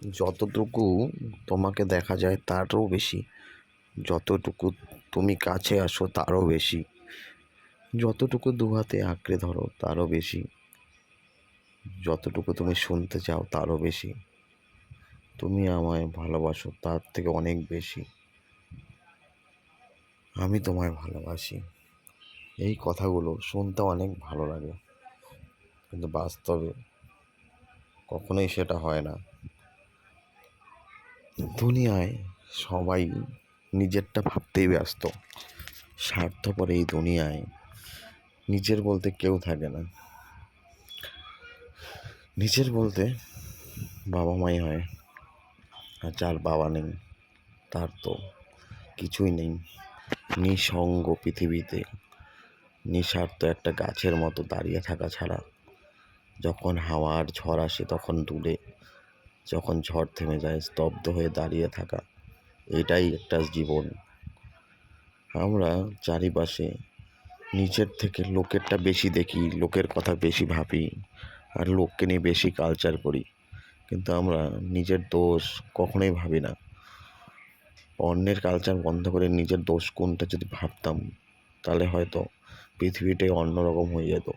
যতটুকু তোমাকে দেখা যায় তারও বেশি, যতটুকু তুমি কাছে আসো তারও বেশি, যতটুকু দু হাতে আঁকড়ে ধরো তারও বেশি, যতটুকু তুমি শুনতে চাও তারও বেশি, তুমি আমায় ভালোবাসো তার থেকে অনেক বেশি, আমি তোমায় ভালোবাসি। এই কথাগুলো শুনতে অনেক ভালো লাগে, কিন্তু বাস্তবে কখনোই সেটা হয় না। দুনিয়ায় সবাই নিজেরটা ভাবতেই ব্যস্ত। স্বার্থপর এই দুনিয়ায় নিজের বলতে কেউ থাকে না। নিজের বলতে বাবা মাই হয়, আর যার বাবা নেই তার তো কিছুই নেই। নিঃসঙ্গ পৃথিবীতে নিঃস্বার্থ একটা গাছের মতো দাঁড়িয়ে থাকা ছাড়া, যখন হাওয়ার ঝড় আসে তখন দূরে, যখন ঝড় থেমে যায় স্তব্ধ হয়ে দাঁড়িয়ে থাকা, এটাই একটা জীবন। আমরা চারিপাশে নিজের থেকে লোকেরটা বেশি দেখি, লোকের কথা বেশি ভাবি, আর লোককে নিয়ে বেশি কালচার করি, কিন্তু আমরা নিজের দোষ কখনোই ভাবি না। অন্যের কালচার বন্ধ করে নিজের দোষ কোনটা যদি ভাবতাম, তাহলে হয়তো পৃথিবীটাই অন্যরকম হয়ে যেত।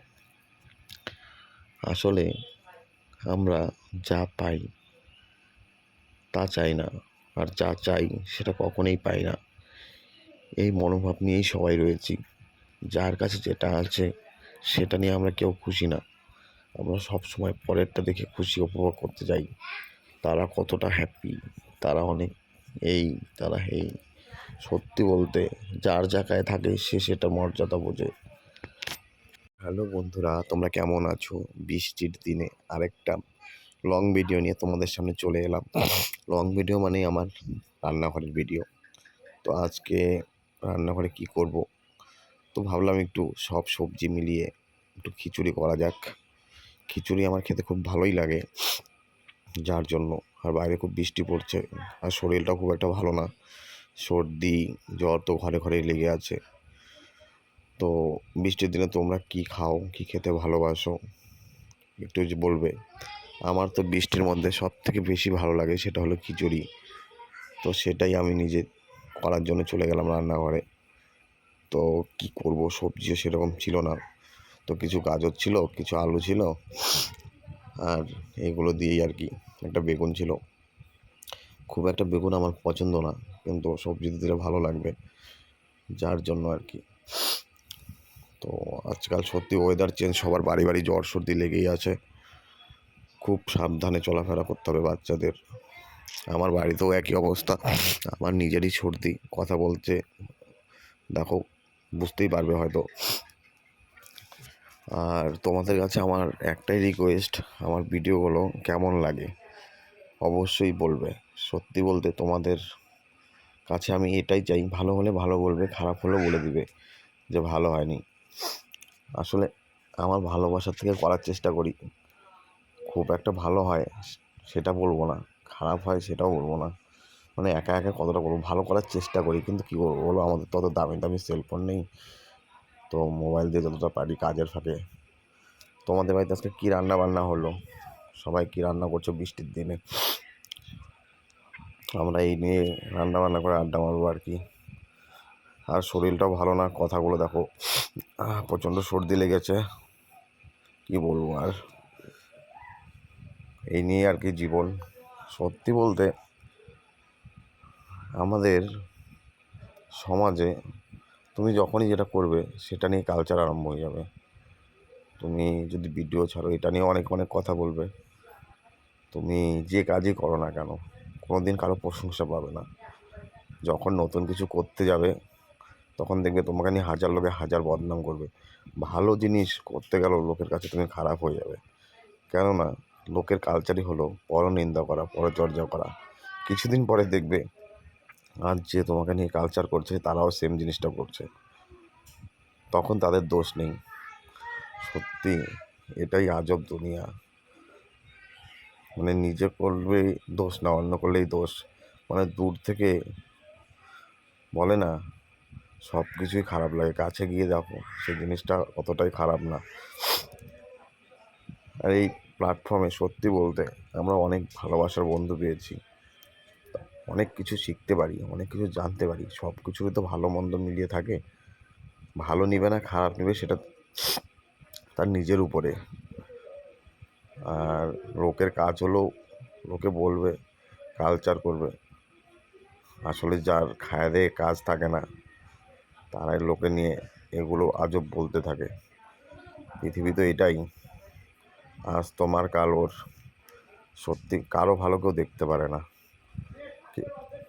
আসলে আমরা যা পাই তা চাই না, আর যা চাই সেটা কখনোই পাই না। এই মনোভাব নিয়েই সবাই রয়েছি। যার কাছে যেটা আছে সেটা নিয়ে আমরা কেউ খুশি না। আমরা সবসময় পরেরটা দেখে খুশি উপভোগ করতে যাই। তারা কতটা হ্যাপি, তারা অনেক এই, তারা এই। সত্যি বলতে যার জায়গায় থাকে সে সেটা মর্যাদা বোঝে। হ্যালো বন্ধুরা, তোমরা কেমন আছো? বৃষ্টির দিনে আরেকটা লং ভিডিও নিয়ে তোমাদের সামনে চলে এলাম। লং ভিডিও মানে আমার রান্নাঘরের ভিডিও। তো আজকে রান্নাঘরে কি করব, তো ভাবলাম একটু সব সবজি মিলিয়ে একটু খিচুড়ি করা যাক। খিচুড়ি আমার খেতে খুব ভালোই লাগে, যার জন্য। আর বাইরে খুব বৃষ্টি পড়ছে, আর শরীরটাও খুব একটা ভালো না। সর্দি জ্বর তো ঘরে ঘরেই লেগে আছে। তো বৃষ্টির দিনে তোমরা কি খাও, কি খেতে ভালোবাসো, একটু যে বলবে। আমার তো বৃষ্টির মধ্যে সব থেকে বেশি ভালো লাগে সেটা হলো খিচুড়ি। তো সেটাই আমি নিজে করার জন্য চলে গেলাম রান্নাঘরে। তো কি করব, সবজিও সেরকম ছিল না। তো কিছু গাজর ছিল, কিছু আলু ছিল, আর এগুলো দিয়েই আর কি। একটা বেগুন ছিল। খুব একটা বেগুন আমার পছন্দ না, কিন্তু সবজিতে দিলে ভালো লাগবে, যার জন্য আর কি। তো আজকাল সত্যি ওয়েদার চেঞ্জ, সবার বাড়ি বাড়ি জ্বর সর্দি লেগেই আছে। খুব সাবধানে চলাফেরা করতে হবে বাচ্চাদের। আমার বাড়িতেও একই অবস্থা, আমার নিজেরই সর্দি। কথা বলতে দেখো, বুঝতেই পারবে হয়তো। আর তোমাদের কাছে আমার একটাই রিকোয়েস্ট, আমার ভিডিওগুলো কেমন লাগে অবশ্যই বলবে। সত্যি বলতে তোমাদের কাছে আমি এটাই চাই, ভালো হলে ভালো বলবে, খারাপ হলেও বলে দিবে যে ভালো হয়নি। আসলে আমার ভালোবাসার থেকে করার চেষ্টা করি। খুব একটা ভালো হয় সেটা বলবো না, খারাপ হয় সেটাও বলবো না। মানে একা একা কতটা করবো, ভালো করার চেষ্টা করি, কিন্তু কী করবো বলো, আমাদের তত দামি দামি সেলফোন নেই। তো মোবাইল দিয়ে যতটা পারি কাজের ফাঁকে। তোমাদের বাড়িতে আজকে কী রান্না বান্না হলো? সবাই কী রান্না করছো বৃষ্টির দিনে? আমরা এই নিয়ে রান্না বান্না করে আড্ডা মারবো আর কি। আর শরীরটাও ভালো না, কথাগুলো দেখো, প্রচণ্ড সর্দি লেগেছে, কি বলবো আর। এই নিয়ে আর কি জীবন। সত্যি বলতে আমাদের সমাজে তুমি যখনই যেটা করবে সেটা নিয়ে কালচার আরম্ভ হয়ে যাবে। তুমি যদি ভিডিও ছাড়ো এটা নিয়ে অনেক অনেক কথা বলবে। তুমি যে কাজই করো না কেন, কোনো দিন কারো প্রশংসা পাবে না। যখন নতুন কিছু করতে যাবে তখন দেখবে তোমাকে নিয়ে হাজার লোকে হাজার বদনাম করবে। ভালো জিনিস করতে গেলেও লোকের কাছে তুমি খারাপ হয়ে যাবে। কেননা লোকের কালচারই হলো পরনিন্দা করা, পরচর্চা করা। কিছুদিন পরে দেখবে আর যে তোমাকে নিয়ে কালচার করছে তারাও সেম জিনিসটা করছে, তখন তাদের দোষ নেই। সত্যি এটাই আজব দুনিয়া। মানে নিজে করলেই দোষ না, অন্য করলেই দোষ। মানে দূর থেকে বলে না, সব কিছুই খারাপ লাগে, কাছে গিয়ে দেখো সেই জিনিসটা অতটাই খারাপ না। আর এই প্ল্যাটফর্মে সত্যি বলতে আমরা অনেক ভালোবাসার বন্ধু পেয়েছি। অনেক কিছু শিখতে পারি, অনেক কিছু জানতে পারি। সব কিছুরই তো ভালো মন্দ মিলিয়ে থাকে। ভালো নিবে না খারাপ নিবে সেটা তার নিজের উপরে। আর লোকের কাজ হলো লোকে বলবে, কালচার করবে। আসলে যার খায় দেয়ে কাজ থাকে না তারাই লোকে নিয়ে এগুলো আজব বলতে থাকে। পৃথিবী তো এটাই, আজ তোমার কাল ওর। সত্যি কারো ভালো কেউ দেখতে পারে না। কে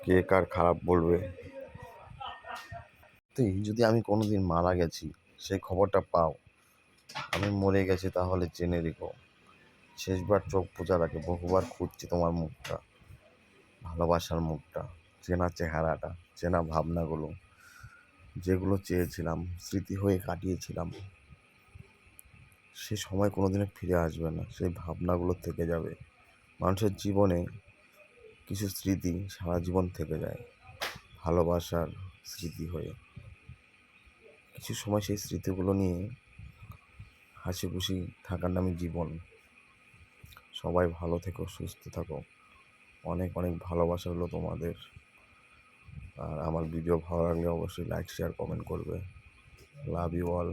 কে কার খারাপ বলবে। তুই যদি আমি কোনোদিন মারা গেছি সেই খবরটা পাও, আমি মরে গেছি তাহলে জেনে রেখো, শেষবার চোখ বোঝার আগে বহুবার খুঁজছি তোমার মুখটা, ভালোবাসার মুখটা, চেনা চেহারাটা, চেনা ভাবনাগুলো, যেগুলো চেয়েছিলাম, স্মৃতি হয়ে কাটিয়েছিলাম। সে সময় কোনোদিনও ফিরে আসবে না, সেই ভাবনাগুলো থেকে যাবে। মানুষের জীবনে কিছু স্মৃতি সারা জীবন থেকে যায়, ভালোবাসার স্মৃতি হয়ে। কিছু সময় সেই স্মৃতিগুলো নিয়ে হাসি খুশি থাকার নামই জীবন। সবাই ভালো থেকো, সুস্থ থাকো। অনেক অনেক ভালোবাসা হলো তোমাদের। আর আমার ভিডিও ভালো লাগলে অবশ্যই লাইক শেয়ার কমেন্ট করবে। Love you all.